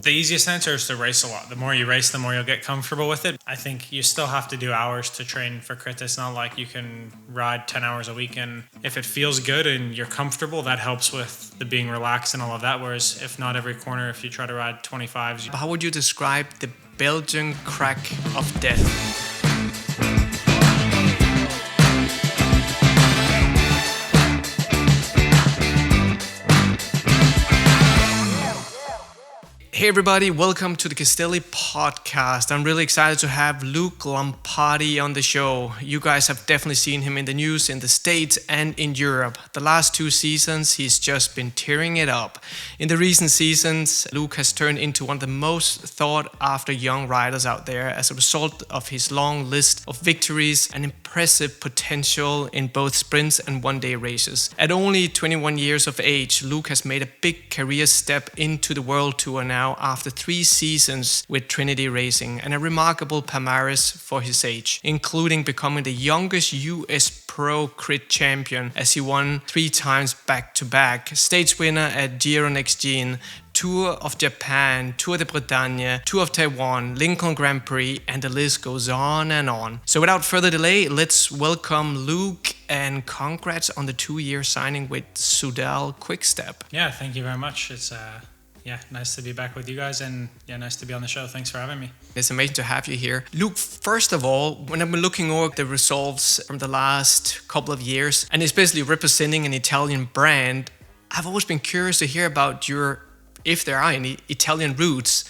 The easiest answer is to race a lot. The more you race, the more you'll get comfortable with it. I think you still have to do hours to train for crit. It's not like you can ride 10 hours a week, and if it feels good and you're comfortable, that helps with the being relaxed and all of that. Whereas if not every corner, if you try to ride 25s. How would you describe the Belgian crack of death? Hey everybody, welcome to the Castelli podcast. I'm really excited to have Luke Lamperti on the show. You guys have definitely seen him in the news in the States and in Europe. The last 2 seasons, he's just been tearing it up. In the recent seasons, Luke has turned into one of the most sought after young riders out there as a result of his long list of victories and impressive potential in both sprints and one-day races. At only 21 years of age, Luke has made a big career step into the World Tour now after 3 seasons with Trinity Racing and a remarkable palmarès for his age, including becoming the youngest US Pro Crit champion as he won 3 times back-to-back, stage winner at Giro next Gen, Tour of Japan, Tour de Bretagne, Tour of Taiwan, Lincoln Grand Prix, and the list goes on and on. So without further delay, let's welcome Luke, and congrats on the 2-year signing with Soudal Quick-Step. Yeah, thank you very much. It's nice to be back with you guys, and nice to be on the show. Thanks for having me. It's amazing to have you here. Luke, first of all, when I've been looking over the results from the last couple of years, and especially representing an Italian brand, I've always been curious to hear about your, if there are any, Italian roots,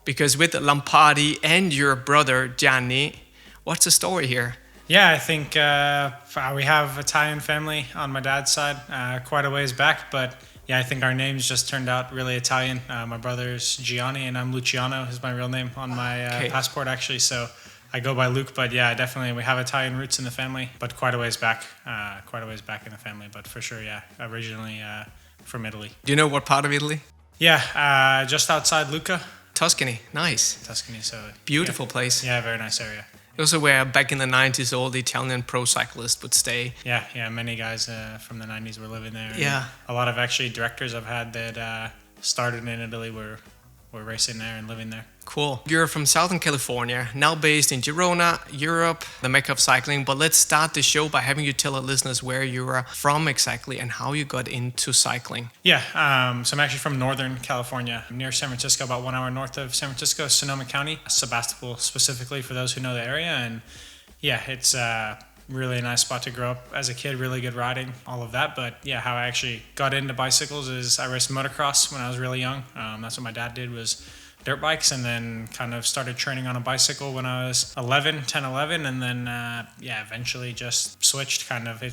because with Lamperti and your brother Gianni, what's the story here? Yeah, I think we have Italian family on my dad's side, quite a ways back, but yeah, I think our names just turned out really Italian. My brother's Gianni and I'm Luciano is my real name on my passport actually. So I go by Luke, but yeah, definitely we have Italian roots in the family, but quite a ways back in the family. But for sure, yeah, originally from Italy. Do you know what part of Italy? Yeah, just outside Lucca. Tuscany, nice. Tuscany, so beautiful place. Yeah, very nice area. Also where back in the 90s all the Italian pro cyclists would stay. Yeah, many guys from the 90s were living there. Yeah. A lot of actually directors I've had that started in Italy were racing there and living there. Cool. You're from Southern California, now based in Girona, Europe, the mecca of cycling. But let's start the show by having you tell our listeners where you are from exactly and how you got into cycling. Yeah, so I'm actually from Northern California, near San Francisco, about 1 hour north of San Francisco, Sonoma County, Sebastopol specifically for those who know the area. And yeah, it's really a nice spot to grow up as a kid, really good riding, all of that. But yeah, how I actually got into bicycles is I raced motocross when I was really young. That's what my dad did, was dirt bikes, and then kind of started training on a bicycle when I was 11, and then eventually just switched. It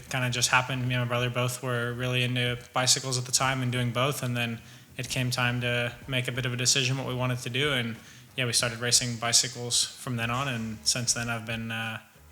kind of just happened. Me and my brother both were really into bicycles at the time and doing both, and then it came time to make a bit of a decision what we wanted to do, and yeah, we started racing bicycles from then on, and since then I've been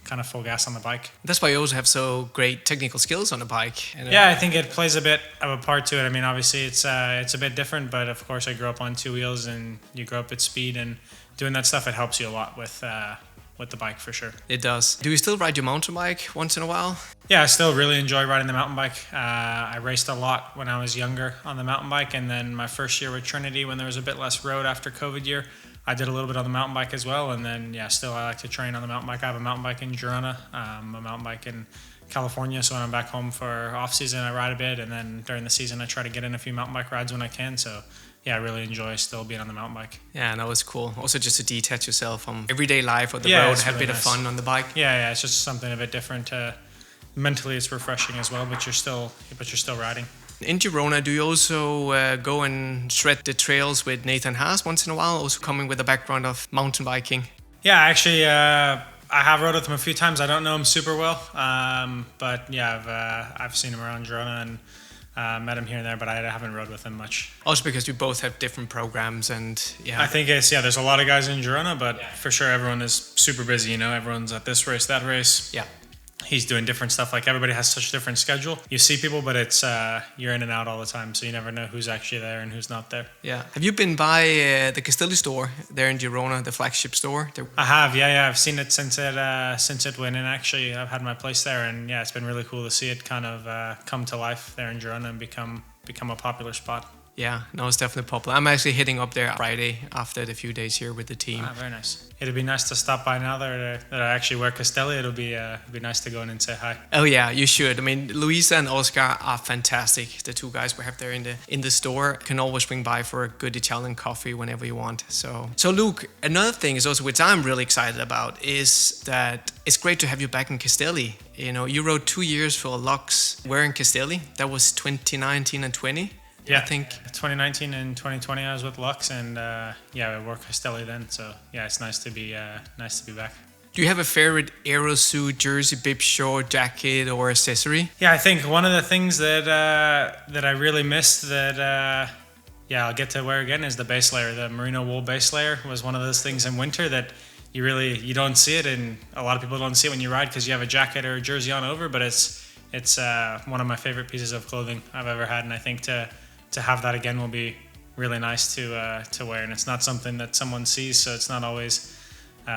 kind of full gas on the bike. That's why you also have so great technical skills on the bike. Yeah, I think it plays a bit of a part to it. I mean, obviously it's a bit different, but of course I grew up on 2 wheels, and you grow up at speed, and doing that stuff, it helps you a lot with the bike for sure. It does. Do you still ride your mountain bike once in a while? Yeah, I still really enjoy riding the mountain bike. I raced a lot when I was younger on the mountain bike, and then my first year with Trinity, when there was a bit less road after COVID year, I did a little bit on the mountain bike as well, and then still I like to train on the mountain bike. I have a mountain bike in Girona, a mountain bike in California, so when I'm back home for off season I ride a bit, and then during the season I try to get in a few mountain bike rides when I can. So yeah, I really enjoy still being on the mountain bike. Yeah, no, it's cool. Also just to detach yourself from everyday life or the road, have really a bit of fun on the bike. Yeah, it's just something a bit different. Mentally it's refreshing as well, but you're still riding. In Girona, do you also go and shred the trails with Nathan Haas once in a while, also coming with a background of mountain biking? Yeah, actually, I have rode with him a few times. I don't know him super well, but yeah, I've seen him around Girona and met him here and there, but I haven't rode with him much. Also because you both have different programs, and yeah. I think there's a lot of guys in Girona, but for sure everyone is super busy. Everyone's at this race, that race. Yeah. He's doing different stuff. Like, everybody has such a different schedule. You see people, but it's you're in and out all the time, so you never know who's actually there and who's not there. Yeah. Have you been by the Castelli store there in Girona, the flagship store? I have. Yeah. I've seen it since it went in. Actually, I've had my place there, and yeah, it's been really cool to see it kind of come to life there in Girona and become a popular spot. Yeah, no, it's definitely popular. I'm actually heading up there Friday after the few days here with the team. Very nice. It'd be nice to stop by now that I actually wear Castelli. It'll be nice to go in and say hi. Oh yeah, you should. I mean, Luisa and Oscar are fantastic. The two guys we have there in the store. You can always swing by for a good Italian coffee whenever you want. So Luke, another thing is also which I'm really excited about is that it's great to have you back in Castelli. You know, you rode 2 years for Lux wearing Castelli. That was 2019 and 20. Yeah, I think 2019 and 2020 I was with Lux, and I wore Castelli then. So yeah, it's nice to be back. Do you have a favorite aero suit, jersey, bib short, jacket, or accessory? Yeah, I think one of the things that I really missed that I'll get to wear again is the base layer. The merino wool base layer was one of those things in winter that you don't see it, and a lot of people don't see it when you ride because you have a jacket or a jersey on over. But it's one of my favorite pieces of clothing I've ever had, and I think to have that again will be really nice to wear. And it's not something that someone sees, so it's not always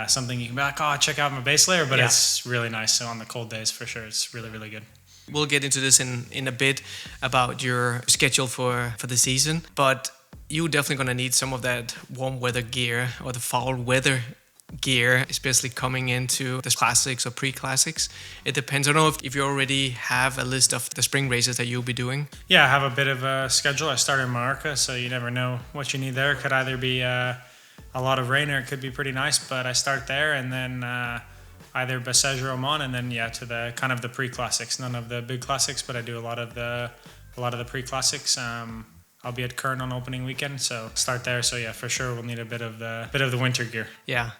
something you can be like, oh, check out my base layer, but it's really nice. So on the cold days, for sure, it's really, really good. We'll get into this in a bit about your schedule for the season, but you're definitely going to need some of that warm weather gear or the foul weather gear, especially coming into the classics or pre-classics. It depends. I don't know if you already have a list of the spring races that you'll be doing. Yeah, I have a bit of a schedule. I start in Mallorca, so you never know what you need there. It could either be a lot of rain or it could be pretty nice, but I start there and then either Bessèges or Oman, and then to the kind of the pre-classics. None of the big classics, but I do a lot of the pre-classics. I'll be at Kern on opening weekend, so start there. So yeah, for sure we'll need a bit of the winter gear. Yeah,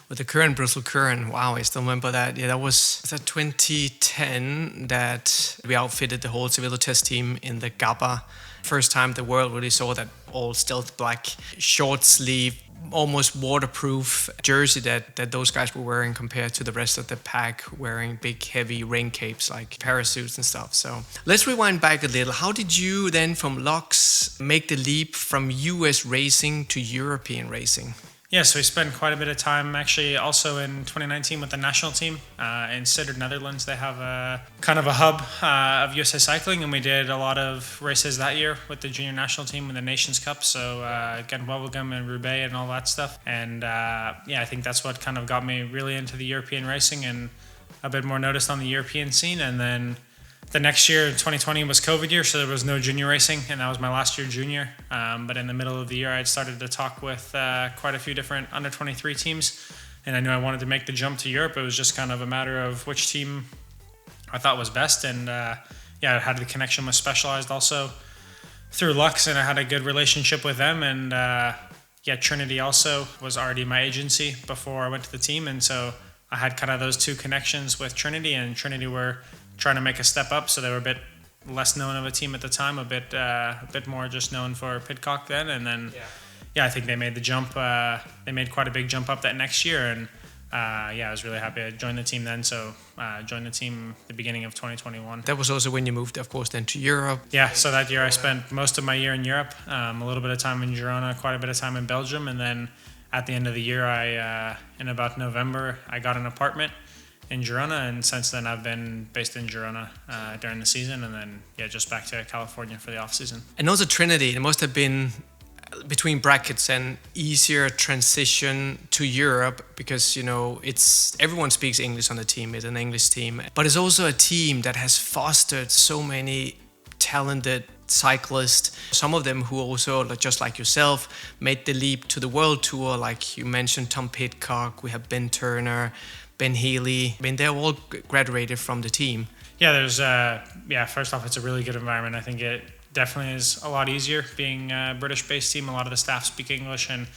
with the Kern, Brussels Kern. Wow, I still remember that. Yeah, that was 2010 that we outfitted the whole Sevilla test team in the Gabba. First time the world really saw that all stealth black short sleeve, almost waterproof jersey that those guys were wearing compared to the rest of the pack wearing big heavy rain capes like parachutes and stuff. So let's rewind back a little. How did you then from Lux make the leap from US racing to European racing? Yeah, so we spent quite a bit of time actually also in 2019 with the national team in Sittard, Netherlands. They have a kind of a hub of USA Cycling, and we did a lot of races that year with the junior national team in the Nations Cup. So again, Bubblegum and Roubaix and all that stuff. And I think that's what kind of got me really into the European racing and a bit more noticed on the European scene. And then the next year, 2020, was COVID year, so there was no junior racing, and that was my last year junior. But in the middle of the year, I had started to talk with quite a few different under-23 teams, and I knew I wanted to make the jump to Europe. It was just kind of a matter of which team I thought was best, and I had the connection with Specialized also through Lux, and I had a good relationship with them, and Trinity also was already my agency before I went to the team, and so I had kind of those two connections with Trinity, and Trinity were trying to make a step up, so they were a bit less known of a team at the time, a bit more just known for Pidcock then, and then I think they made the jump. They made quite a big jump up that next year, and I was really happy I joined the team then. So joined the team the beginning of 2021. That was also when you moved, of course, then to Europe. Yeah, so that year I spent most of my year in Europe, a little bit of time in Girona, quite a bit of time in Belgium, and then at the end of the year, in about November, I got an apartment in Girona, and since then I've been based in Girona during the season, and then just back to California for the off season. And also Trinity, it must have been between brackets an easier transition to Europe because it's everyone speaks English on the team. It's an English team, but it's also a team that has fostered so many talented cyclists, some of them who also, just like yourself, made the leap to the world tour, like you mentioned Tom Pidcock, we have Ben Turner, Ben Healy. I mean, they're all graduated from the team. Yeah, there's first off, it's a really good environment. I think it definitely is a lot easier being a British-based team. A lot of the staff speak English and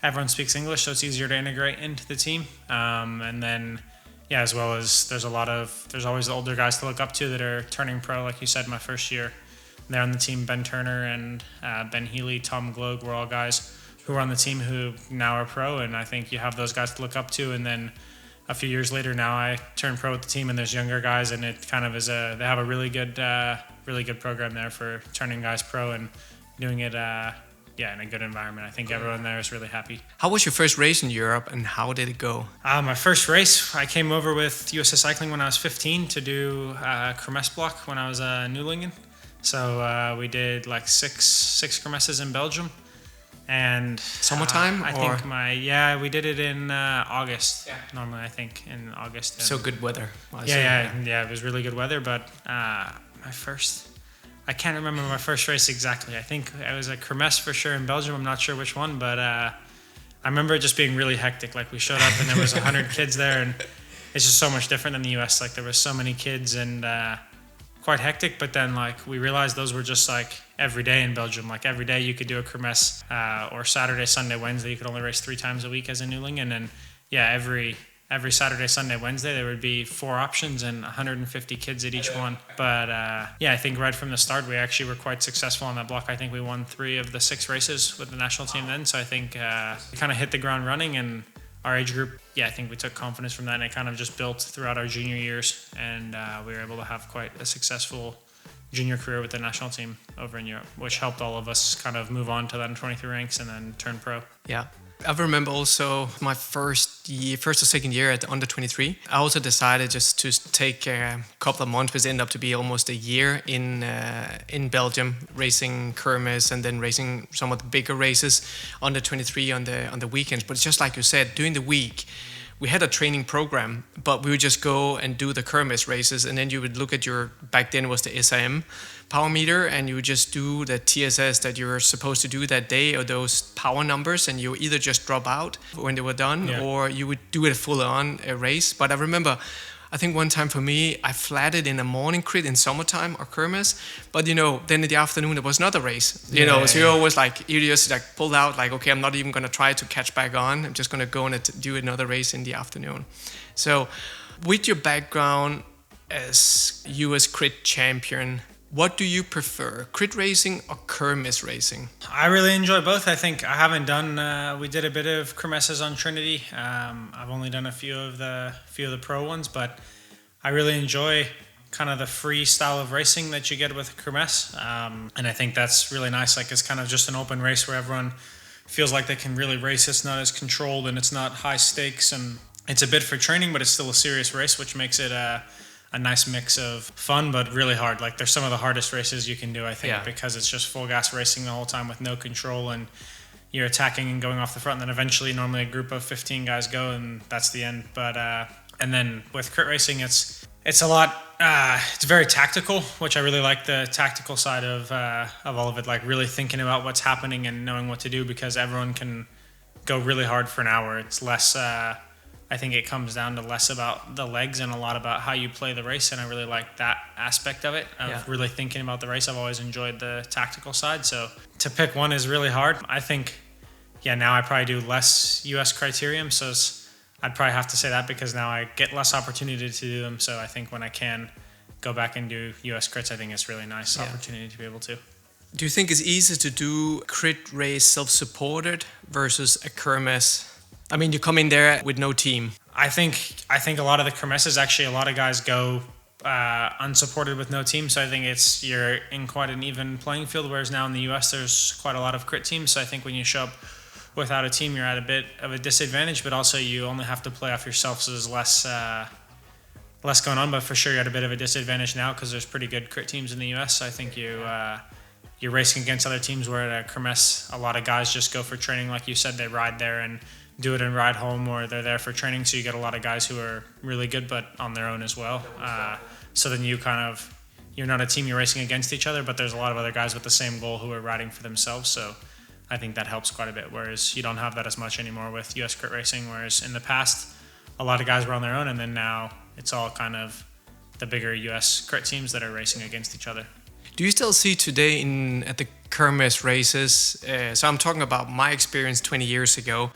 everyone speaks English, so it's easier to integrate into the team. And then, as well as there's always the older guys to look up to that are turning pro. Like you said, my first year there on the team, Ben Turner and Ben Healy, Tom Gloag were all guys who were on the team who now are pro, and I think you have those guys to look up to. And then a few years later now I turned pro with the team, and there's younger guys, and it kind of is they have a really good program there for turning guys pro and doing it in a good environment. I think everyone there is really happy. How was your first race in Europe and how did it go? My first race, I came over with USA Cycling when I was 15 to do Kermesse block when I was Newlingen. So we did like six Kermesses in Belgium. And summertime? I think we did it in August. Yeah. Normally, I think in August. So good weather. It was really good weather. But I can't remember my first race exactly. I think it was a Kermesse for sure in Belgium. I'm not sure which one, but I remember it just being really hectic. Like we showed up and there was 100 kids there, and it's just so much different than the US. Like there was so many kids and quite hectic. But then like we realized those were just like every day in Belgium. Like every day you could do a Kermesse, or Saturday, Sunday, Wednesday. You could only race 3 times a week as a newling, and then every Saturday, Sunday, Wednesday there would be 4 options and 150 kids at each one. But I think right from the start we actually were quite successful on that block. I think we won 3 of the 6 races with the national team then. So I think we kind of hit the ground running, and our age group, I think we took confidence from that, and it kind of just built throughout our junior years, and we were able to have quite a successful junior career with the national team over in Europe, which helped all of us kind of move on to that in 23 ranks and then turn pro. Yeah. I remember also my first or second year at the under 23. I also decided just to take a couple of months, which ended up to be almost a year in Belgium, racing Kermesse and then racing some of the bigger races under 23 on the weekends. But it's just like you said, during the week, we had a training program, but we would just go and do the Kermesse races, and then you would look at back then it was the SIM power meter, and you would just do the TSS that you were supposed to do that day, or those power numbers, and you either just drop out when they were done, or you would do it full on a race. But I remember, I think one time for me, I flatted in a morning crit in summertime or Kermesse, but then in the afternoon there was another race, so you always you just pulled out okay, I'm not even going to try to catch back on. I'm just going to go and do another race in the afternoon. So with your background as US crit champion, what do you prefer, crit racing or Kermesse racing? I really enjoy both. I think I haven't done. We did a bit of Kermesses on Trinity. I've only done a few of the pro ones, but I really enjoy kind of the free style of racing that you get with a Kermesse, and I think that's really nice. Like it's kind of just an open race where everyone feels like they can really race. It's not as controlled and it's not high stakes, and it's a bit for training, but it's still a serious race, which makes it a nice mix of fun, but really hard. Like there's some of the hardest races you can do, I think, because it's just full gas racing the whole time with no control, and you're attacking and going off the front, and then eventually normally a group of 15 guys go, and that's the end. But and then with crit racing, it's a lot, it's very tactical, which I really like the tactical side of all of it, like really thinking about what's happening and knowing what to do, because everyone can go really hard for an hour. It's less, I think it comes down to less about the legs and a lot about how you play the race, and I really like that aspect of it, of really thinking about the race. I've always enjoyed the tactical side, so to pick one is really hard. I think, now I probably do less US criterium, so I'd probably have to say that, because now I get less opportunity to do them, so I think when I can go back and do US crits, I think it's really nice opportunity to be able to. Do you think it's easier to do crit race self-supported versus a Kermesse? I mean, you come in there with no team. I think a lot of the Kermesses, actually, a lot of guys go unsupported with no team. So I think you're in quite an even playing field. Whereas now in the US, there's quite a lot of crit teams. So I think when you show up without a team, you're at a bit of a disadvantage. But also you only have to play off yourself, so there's less going on. But for sure, you're at a bit of a disadvantage now because there's pretty good crit teams in the US. So I think you're racing against other teams, where at a Kermesse, a lot of guys just go for training. Like you said, they ride there and do it and ride home, or they're there for training. So you get a lot of guys who are really good, but on their own as well. So then you're not a team, you're racing against each other, but there's a lot of other guys with the same goal who are riding for themselves. So I think that helps quite a bit, whereas you don't have that as much anymore with US crit racing, whereas in the past, a lot of guys were on their own, and then now it's all kind of the bigger US crit teams that are racing against each other. Do you still see today at the Kermesse races, so I'm talking about my experience 20 years ago,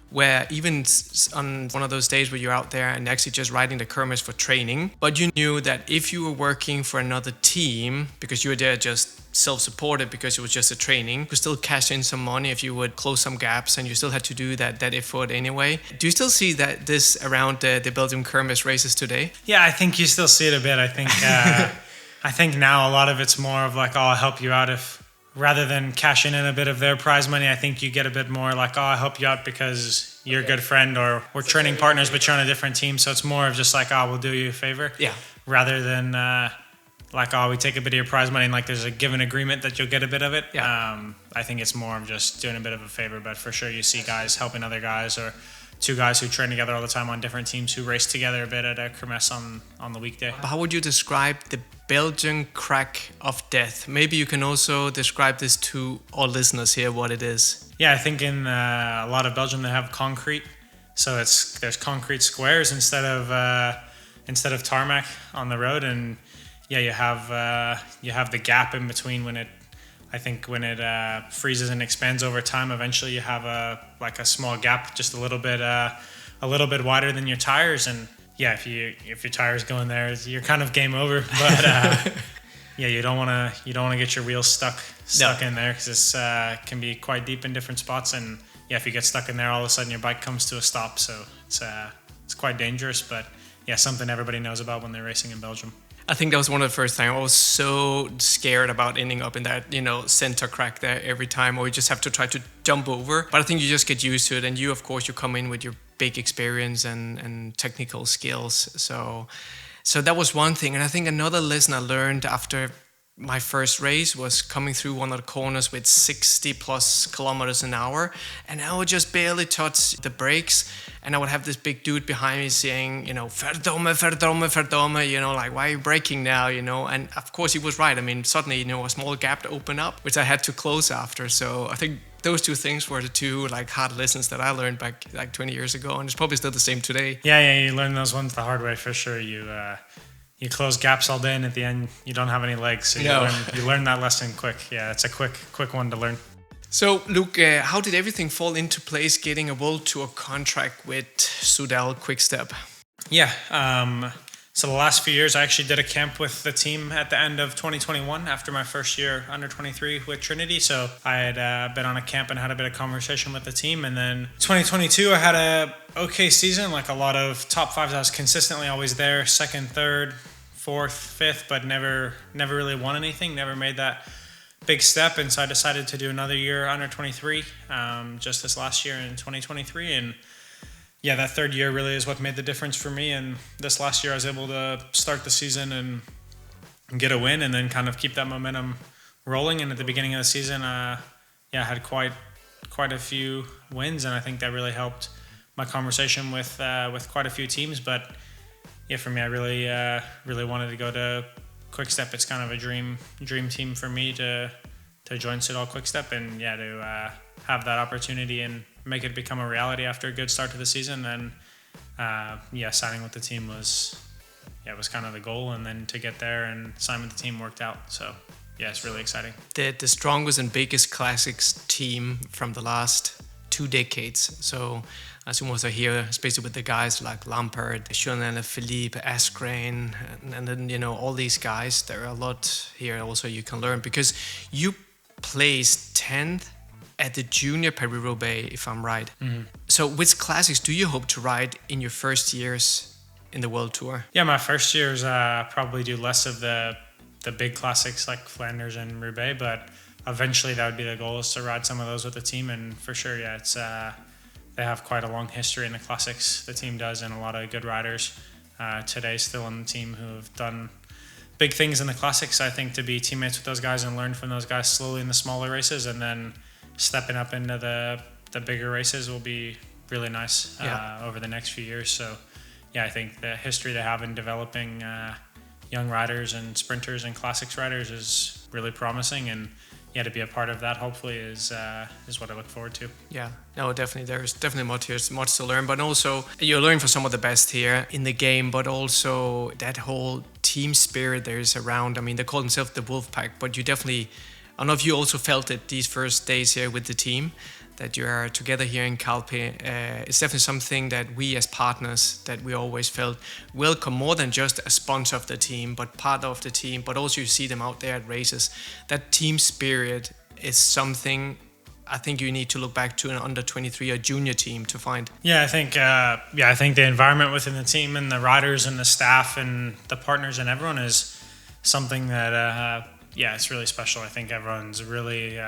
where even on one of those days where you're out there and actually just riding the Kermesse for training, but you knew that if you were working for another team, because you were there just self-supported because it was just a training, you could still cash in some money if you would close some gaps, and you still had to do that effort anyway. Do you still see this around the Belgium Kermesse races today? Yeah, I think you still see it a bit. I think I think now a lot of it's more of like, oh, I'll help you out if, rather than cashing in a bit of their prize money, I think you get a bit more like, oh, I'll help you out because you're a good friend, or we're training partners, but you're on a different team. So it's more of just like, oh, we'll do you a favor. Yeah. Rather than like, oh, we take a bit of your prize money and like there's a given agreement that you'll get a bit of it. Yeah. I think it's more of just doing a bit of a favor, but for sure you see guys helping other guys, or two guys who train together all the time on different teams who race together a bit at a Kermesse on the weekday. How would you describe the Belgian crack of death? Maybe you can also describe this to all listeners here, what it is. Yeah, I think in a lot of Belgium they have concrete, so there's concrete squares instead of tarmac on the road, and yeah, you have the gap in between when it freezes and expands over time. Eventually, you have a small gap, just a little bit wider than your tires, and yeah, if your tires go in there, you're kind of game over. But yeah, you don't want to get your wheels stuck in there, because this can be quite deep in different spots, and yeah, if you get stuck in there, all of a sudden your bike comes to a stop. So it's quite dangerous, but yeah, something everybody knows about when they're racing in Belgium. I think that was one of the first times I was so scared about ending up in that, center crack there every time, or you just have to try to jump over. But I think you just get used to it, and you come in with your big experience and technical skills. So that was one thing. And I think another lesson I learned after my first race was coming through one of the corners with 60 plus kilometers an hour, and I would just barely touch the brakes, and I would have this big dude behind me saying, verdome, verdome, verdome, like, why are you braking now, and of course he was right. I mean, suddenly, a small gap to open up, which I had to close after. So I think those two things were the two hard lessons that I learned back 20 years ago, and it's probably still the same today. Yeah, you learn those ones the hard way for sure. You close gaps all day, and at the end you don't have any legs, so you learn that lesson quick. Yeah, it's a quick one to learn. So Luke, how did everything fall into place getting a World Tour contract with Soudal Quick-Step? Yeah, so the last few years I actually did a camp with the team at the end of 2021 after my first year under 23 with Trinity. So I had been on a camp and had a bit of conversation with the team, and then 2022 I had a okay season, like a lot of top fives. I was consistently always there, second, third, fourth, fifth, but never really won anything, never made that big step. And so I decided to do another year under 23 just this last year in 2023. And yeah, that third year really is what made the difference for me. And this last year I was able to start the season and get a win, and then kind of keep that momentum rolling. And at the beginning of the season, I had quite a few wins, and I think that really helped my conversation with quite a few teams. But yeah, for me, I really wanted to go to Quickstep. It's kind of a dream team for me to join Soudal Quick-Step, and to have that opportunity and make it become a reality after a good start to the season. And signing with the team was kind of the goal, and then to get there and sign with the team worked out. So yeah, it's really exciting. The strongest and biggest classics team from the last 2 decades. So as you also hear, especially with the guys like Lamperti, Girona, Philippe, Asgreen, and then all these guys, there are a lot here also you can learn, because you placed 10th at the Junior Paris-Roubaix, if I'm right. Mm-hmm. So which classics do you hope to ride in your first years in the World Tour? Yeah, my first years probably do less of the big classics like Flanders and Roubaix, but eventually that would be the goal, is to ride some of those with the team. And for sure, it's they have quite a long history in the classics, the team does, and a lot of good riders today still on the team who have done big things in the classics. I think to be teammates with those guys and learn from those guys slowly in the smaller races, and then stepping up into the bigger races will be really nice over the next few years. So yeah, I think the history they have in developing young riders and sprinters and classics riders is really promising, and to be a part of that hopefully is what I look forward to. Yeah, no, definitely. There's definitely much to learn, but also you're learning from some of the best here in the game, but also that whole team spirit there is around. I mean, they call themselves the Wolf Pack, but you definitely, I don't know if you also felt it these first days here with the team, that you are together here in Calpe. It's definitely something that we as partners, that we always felt welcome, more than just a sponsor of the team, but part of the team, but also you see them out there at races. That team spirit is something I think you need to look back to an under 23 or junior team to find. Yeah, I think the environment within the team and the riders and the staff and the partners and everyone is something that it's really special. I think everyone's really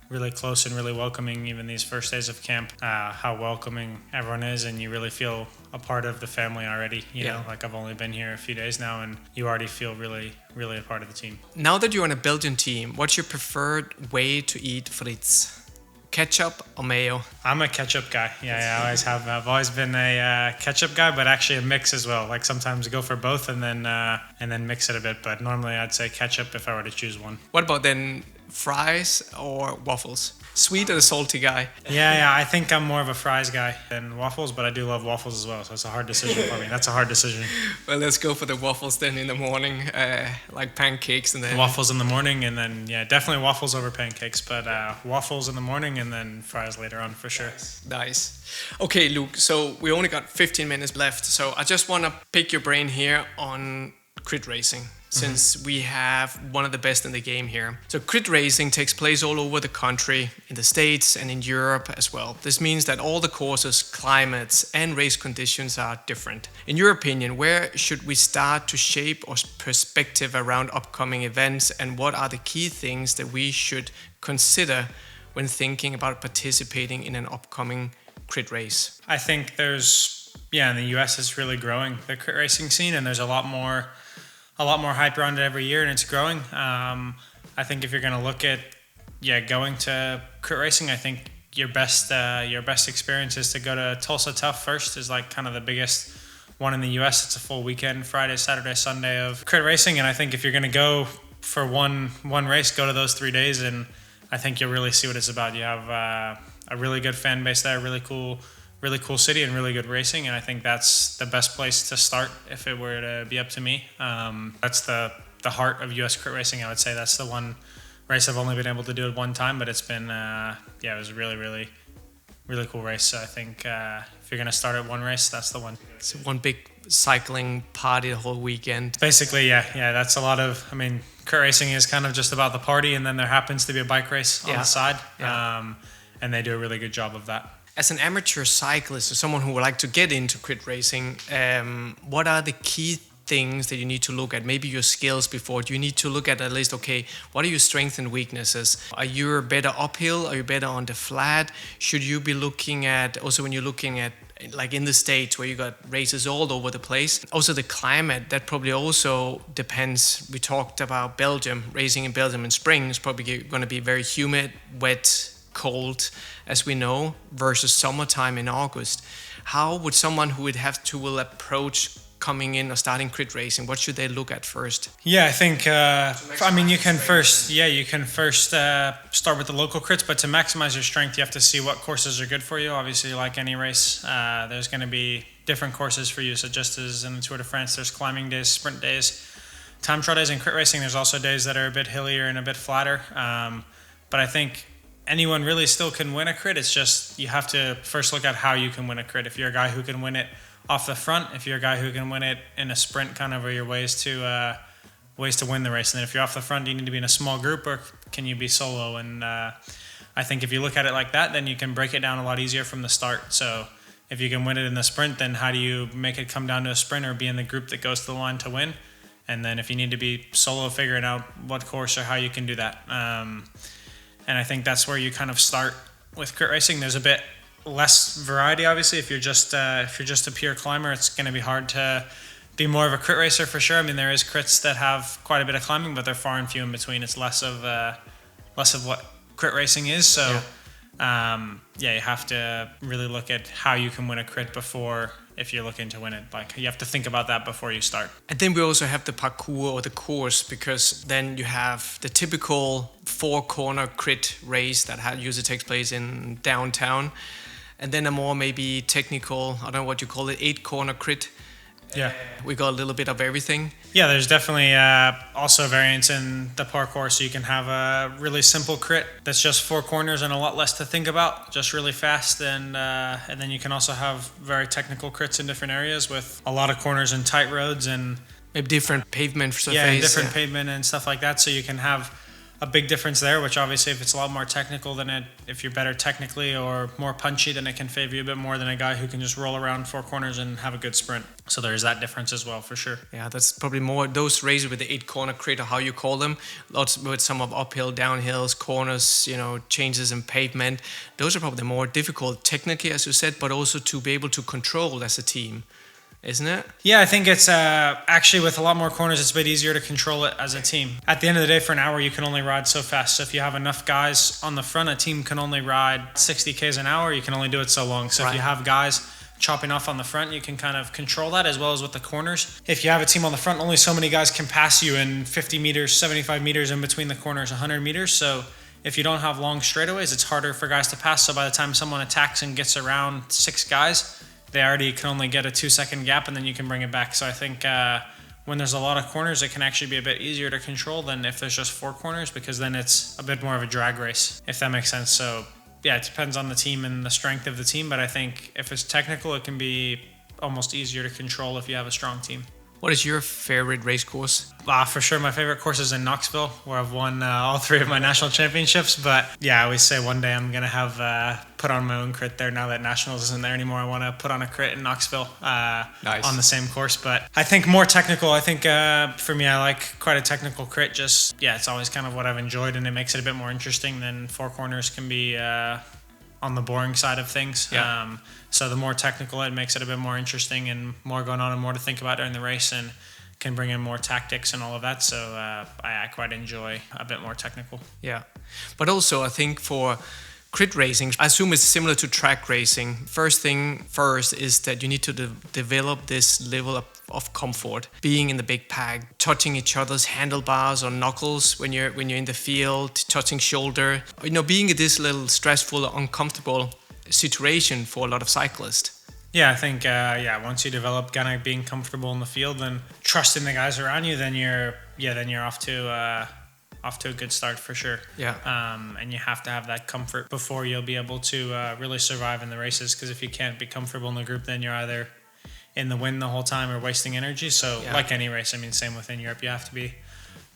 really close and really welcoming. Even these first days of camp, how welcoming everyone is, and you really feel a part of the family already. You know, like I've only been here a few days now, and you already feel really, really a part of the team. Now that you're on a Belgian team, what's your preferred way to eat frites? Ketchup or mayo? I'm a ketchup guy. Yeah, I always have. I've always been a ketchup guy, but actually a mix as well. Like sometimes I go for both and then mix it a bit. But normally I'd say ketchup if I were to choose one. What about then fries or waffles? Sweet or the salty guy? Yeah. I think I'm more of a fries guy than waffles, but I do love waffles as well. So it's a hard decision for me. That's a hard decision. Well, let's go for the waffles then in the morning, like pancakes and then... Waffles in the morning and then, definitely waffles over pancakes, but waffles in the morning and then fries later on for sure. Nice. Okay, Luke, so we only got 15 minutes left. So I just want to pick your brain here on crit racing, since we have one of the best in the game here. So crit racing takes place all over the country, in the States and in Europe as well. This means that all the courses, climates and race conditions are different. In your opinion, where should we start to shape our perspective around upcoming events, and what are the key things that we should consider when thinking about participating in an upcoming crit race? I think there's, in the US it's really growing, the crit racing scene, and there's a lot more hype around it every year, and it's growing. I think if you're going to look at going to crit racing, I think your best experience is to go to Tulsa Tough first. Is like kind of the biggest one in the US. It's a full weekend, Friday, Saturday, Sunday of crit racing, and I think if you're going to go for one race, go to those 3 days, and I think you'll really see what it's about. You have a really good fan base there, really cool city, and really good racing, and I think that's the best place to start if it were to be up to me. That's the heart of US crit racing. I would say that's the one race I've only been able to do it one time, but it's been it was a really cool race. So I think if you're gonna start at one race, that's the one. It's one big cycling party the whole weekend. Basically, that's a lot of, crit racing is kind of just about the party, and then there happens to be a bike race on the side, and they do a really good job of that. As an amateur cyclist or someone who would like to get into crit racing, what are the key things that you need to look at? Maybe your skills before. Do you need to look at least, okay, what are your strengths and weaknesses? Are you better uphill? Are you better on the flat? Should you be looking at, also when you're looking at, like in the States where you got races all over the place, also the climate, that probably also depends. We talked about Belgium, racing in Belgium in spring is probably going to be very humid, wet, cold, as we know, versus summertime in August. How would someone who would have to will approach coming in or starting crit racing? What should they look at first? I think you can first start with the local crits, but to maximize your strength, you have to see what courses are good for you. Obviously, like any race, there's going to be different courses for you. So just as in the Tour de France, there's climbing days, sprint days, time trial days. In crit racing, there's also days that are a bit hillier and a bit flatter. But I think anyone really still can win a crit. It's just you have to first look at how you can win a crit. If you're a guy who can win it off the front, if you're a guy who can win it in a sprint, kind of are your ways to win the race. And then if you're off the front, do you need to be in a small group, or can you be solo? And I think if you look at it like that, then you can break it down a lot easier from the start. So if you can win it in the sprint, then how do you make it come down to a sprint or be in the group that goes to the line to win? And then if you need to be solo, figuring out what course or how you can do that. And I think that's where you kind of start with crit racing. There's a bit less variety, obviously. If you're just a pure climber, it's going to be hard to be more of a crit racer for sure. There is crits that have quite a bit of climbing, but they're far and few in between. It's less of what crit racing is. So you have to really look at how you can win a crit before, if you're looking to win it. Like, you have to think about that before you start. And then we also have the parcours or the course, because then you have the typical 4-corner crit race that usually takes place in downtown, and then a more maybe technical, I don't know what you call it, 8-corner crit. We got a little bit of everything. There's definitely also variants in the parkour. So you can have a really simple crit that's just 4 corners and a lot less to think about, just really fast. And then you can also have very technical crits in different areas with a lot of corners and tight roads and maybe different pavement surface. Pavement and stuff like that. So you can have a big difference there, which obviously if it's a lot more technical than it, if you're better technically or more punchy, then it can favor you a bit more than a guy who can just roll around 4 corners and have a good sprint. So there's that difference as well, for sure. Yeah, that's probably more those races with the 8 corner crit, or how you call them, lots with some of uphill, downhills, corners, changes in pavement. Those are probably more difficult technically, as you said, but also to be able to control as a team, isn't it? Yeah, I think it's actually with a lot more corners, it's a bit easier to control it as a team. At the end of the day, for an hour, you can only ride so fast. So if you have enough guys on the front, a team can only ride 60 k's an hour. You can only do it so long. So if you have guys chopping off on the front, you can kind of control that, as well as with the corners. If you have a team on the front, only so many guys can pass you in 50 meters, 75 meters in between the corners, 100 meters. So if you don't have long straightaways, it's harder for guys to pass. So by the time someone attacks and gets around 6 guys, they already can only get a 2-second gap, and then you can bring it back. So I think when there's a lot of corners, it can actually be a bit easier to control than if there's just 4 corners, because then it's a bit more of a drag race, if that makes sense. So yeah, it depends on the team and the strength of the team, but I think if it's technical, it can be almost easier to control if you have a strong team. What is your favorite race course? For sure, my favorite course is in Knoxville, where I've won all 3 of my national championships. But yeah, I always say one day I'm going to have put on my own crit there. Now that nationals isn't there anymore, I want to put on a crit in Knoxville Nice. on the same course. But I think more technical. I think for me, I like quite a technical crit. Just, yeah, it's always kind of what I've enjoyed, and it makes it a bit more interesting than 4 corners can be on the boring side of things. Yeah. So the more technical, it makes it a bit more interesting and more going on and more to think about during the race, and can bring in more tactics and all of that. So I quite enjoy a bit more technical. Yeah, but also I think for crit racing, I assume it's similar to track racing. First thing first is that you need to develop this level of comfort, being in the big pack, touching each other's handlebars or knuckles when you're in the field, touching shoulder, being in this little stressful or uncomfortable situation for a lot of cyclists. Yeah, I think once you develop kind of being comfortable in the field and trusting the guys around you, then you're off to a good start for sure. Yeah. And you have to have that comfort before you'll be able to really survive in the races, because if you can't be comfortable in the group, then you're either in the wind the whole time or wasting energy. So like any race, I mean, same within Europe, you have to be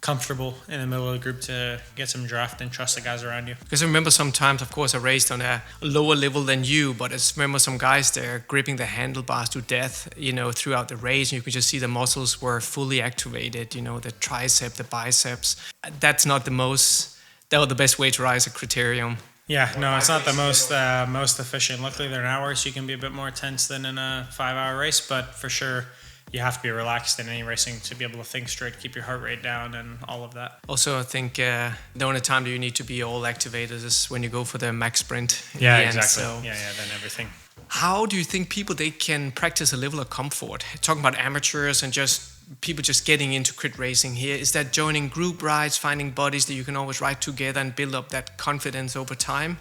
comfortable in the middle of the group to get some draft and trust the guys around you. Because I remember sometimes, of course, I raced on a lower level than you, but I remember some guys there gripping the handlebars to death, throughout the race. And you could just see the muscles were fully activated, the tricep, the biceps. That's not the best way to rise a criterium. Yeah, no, it's not the most efficient. Luckily, they're an hour, so you can be a bit more tense than in a 5-hour race, but for sure, you have to be relaxed in any racing to be able to think straight, keep your heart rate down, and all of that. Also, I think the only time that you need to be all activated is when you go for the max sprint. Yeah, exactly. Then everything. How do you think they can practice a level of comfort? Talking about amateurs and just people just getting into crit racing here, is that joining group rides, finding buddies that you can always ride together and build up that confidence over time?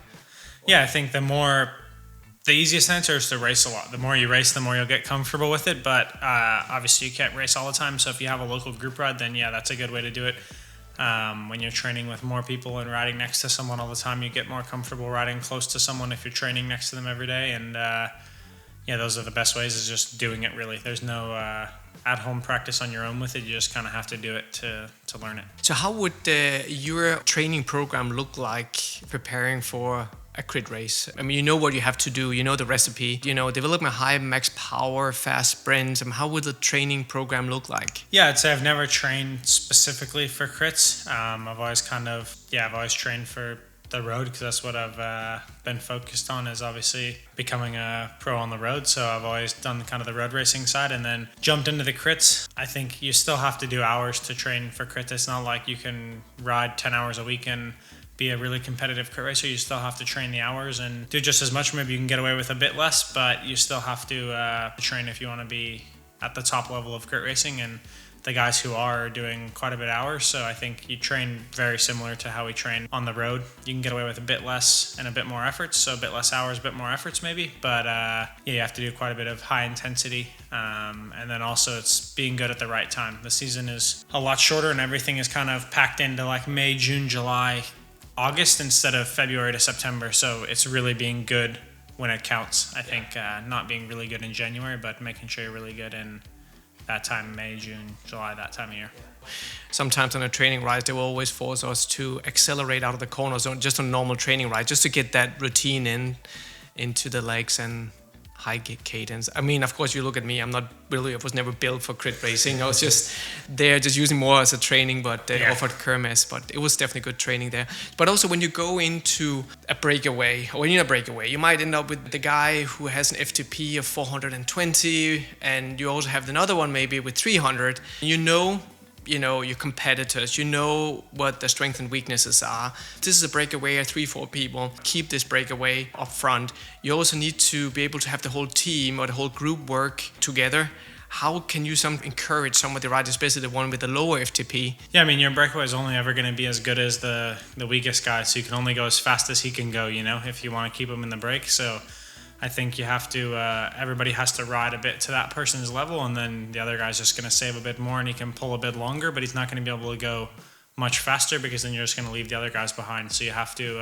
Yeah, I think the easiest answer is to race a lot. The more you race, the more you'll get comfortable with it. But obviously, you can't race all the time. So if you have a local group ride, then yeah, that's a good way to do it. When you're training with more people and riding next to someone all the time, you get more comfortable riding close to someone if you're training next to them every day. And those are the best ways, is just doing it, really. There's no at-home practice on your own with it. You just kind of have to do it to learn it. So how would your training program look like preparing for a crit race? I mean, you know what you have to do, you know the recipe, develop a high max power, fast sprints. How would the training program look like? Yeah, I'd say I've never trained specifically for crits. I've always trained for the road, because that's what I've been focused on, is obviously becoming a pro on the road. So I've always done kind of the road racing side, and then jumped into the crits. I think you still have to do hours to train for crits. It's not like you can ride 10 hours a week and be a really competitive crit racer. You still have to train the hours and do just as much. Maybe you can get away with a bit less, but you still have to train if you want to be at the top level of crit racing. And the guys who are doing quite a bit of hours, so I think you train very similar to how we train on the road. You can get away with a bit less and a bit more efforts, so a bit less hours, a bit more efforts maybe, but you have to do quite a bit of high intensity, and then also it's being good at the right time. The season is a lot shorter, and everything is kind of packed into like May, June, July, August instead of February to September, so it's really being good when it counts. I think not being really good in January, but making sure you're really good in that time, May, June, July, that time of year. Sometimes on a training ride, they will always force us to accelerate out of the corner zone, just on normal training ride, just to get that routine into the legs and high cadence. I mean, of course, you look at me, I was never built for crit racing. I was just there, just using more as a training, but they offered Kermesse, but it was definitely good training there. But also when you go into a breakaway, or in a breakaway, you might end up with the guy who has an FTP of 420, and you also have another one maybe with 300. You know your competitors, you know what the strengths and weaknesses are. This is a breakaway of 3-4 people. Keep this breakaway up front. You also need to be able to have the whole team or the whole group work together. How can you encourage some of the riders, especially the one with the lower FTP? Yeah, I mean, your breakaway is only ever going to be as good as the weakest guy, so you can only go as fast as he can go, if you want to keep him in the break. So I think you have to, everybody has to ride a bit to that person's level, and then the other guy's just going to save a bit more and he can pull a bit longer, but he's not going to be able to go much faster because then you're just going to leave the other guys behind. So you have to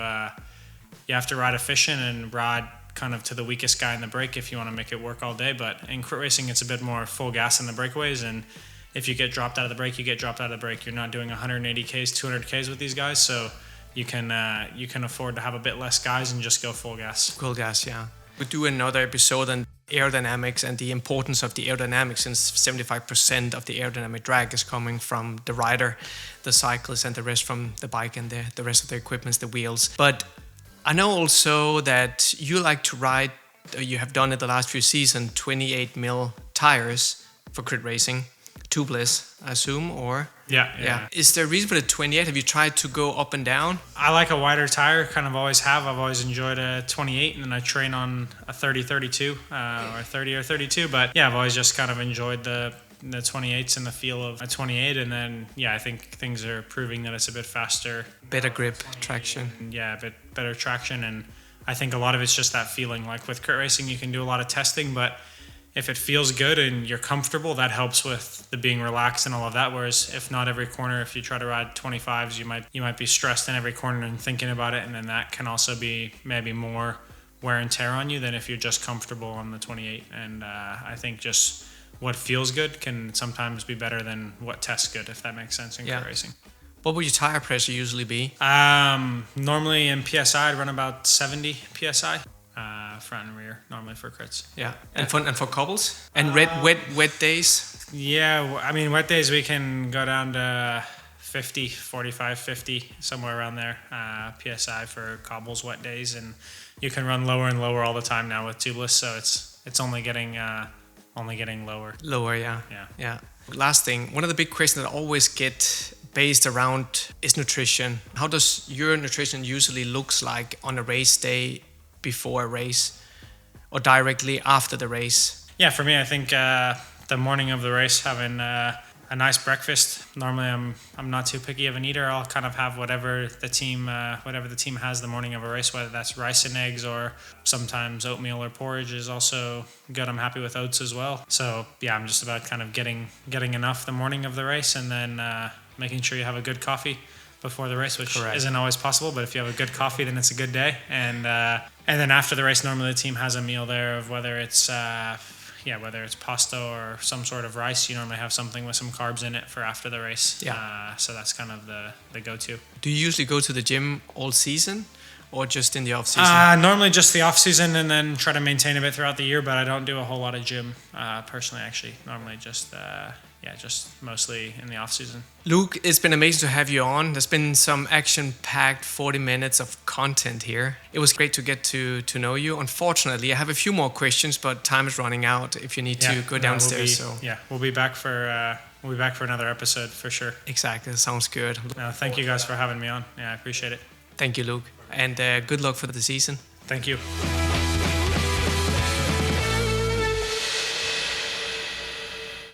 ride efficient and ride kind of to the weakest guy in the break if you want to make it work all day. But in crit racing, it's a bit more full gas in the breakaways, and if you get dropped out of the break, you get dropped out of the break. You're not doing 180 Ks, 200 Ks with these guys, so you can afford to have a bit less guys and just go full gas. Full gas, yeah. We do another episode on aerodynamics and the importance of the aerodynamics, since 75% of the aerodynamic drag is coming from the rider, the cyclist, and the rest from the bike and the rest of the equipment, the wheels. But I know also that you like to ride, you have done it the last few seasons, 28 mil tires for crit racing, tubeless, I assume, or? Yeah. Is there a reason for the 28? Have you tried to go up and down? I like a wider tire, kind of always have. I've always enjoyed a 28, and then I train on a 30-32 or 30 or 32. But yeah, I've always just kind of enjoyed the 28s and the feel of a 28. And then, I think things are proving that it's a bit faster. Better grip, traction. Yeah, a bit better traction. And I think a lot of it's just that feeling. Like with crit racing, you can do a lot of testing, but if it feels good and you're comfortable, that helps with the being relaxed and all of that. Whereas if not every corner, if you try to ride 25s, you might be stressed in every corner and thinking about it, and then that can also be maybe more wear and tear on you than if you're just comfortable on the 28. And I think just what feels good can sometimes be better than what tests good, if that makes sense in crit racing. What would your tire pressure usually be? Normally in PSI, I'd run about 70 PSI. Front and rear, normally for crits. Yeah, and for cobbles? And wet days? Yeah, I mean, wet days we can go down to 50, 45, 50, somewhere around there. PSI for cobbles, wet days, and you can run lower and lower all the time now with tubeless, so it's only getting lower. Lower, yeah. Last thing, one of the big questions that I always get based around is nutrition. How does your nutrition usually looks like on a race day, before a race, or directly after the race? Yeah, for me, I think the morning of the race, having a nice breakfast. Normally, I'm not too picky of an eater. I'll kind of have whatever the team has the morning of a race, whether that's rice and eggs or sometimes oatmeal or porridge is also good. I'm happy with oats as well. So yeah, I'm just about kind of getting enough the morning of the race, and then making sure you have a good coffee before the race, which isn't always possible, but if you have a good coffee, then it's a good day. And then after the race, normally the team has a meal there of whether it's pasta or some sort of rice. You normally have something with some carbs in it for after the race. So that's kind of the go-to. Do you usually go to the gym all season, or just in the off season? Normally just the off season, and then try to maintain a bit throughout the year, but I don't do a whole lot of gym personally, actually. Normally just mostly in the off season. Luke, it's been amazing to have you on. There's been some action-packed 40 minutes of content here. It was great to get to know you. Unfortunately, I have a few more questions, but time is running out if you need to go downstairs. We'll be back for another episode for sure. Exactly, that sounds good. No, thank you guys for having me on. Yeah, I appreciate it. Thank you, Luke, and good luck for the season. Thank you.